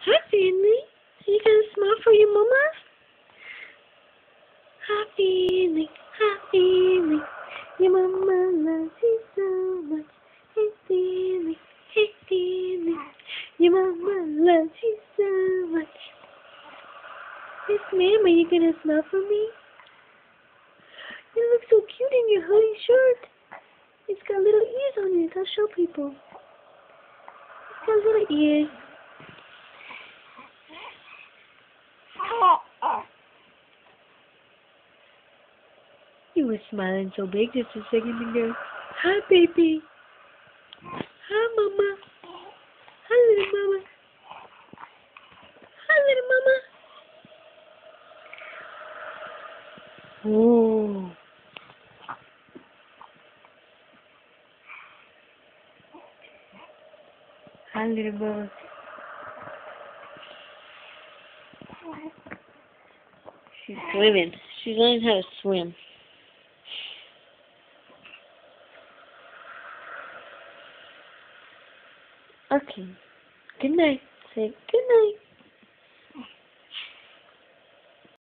Hi, family. Are you gonna smile for your mama? Hi, family. Hi, family. Your mama loves you so much. Hey, family. Hey, family. Your mama loves you so much. Yes, ma'am. Are you gonna smile for me? You look so cute in your hoodie shirt. It's got little ears on it. I'll show people. It's got little ears. You were smiling so big just a second ago. Hi, baby. Hi, mama. Hi, little mama. Hi, little mama. Oh. Hi, little mama. She's swimming. She's learning how to swim. Okay. Good night. Say good night.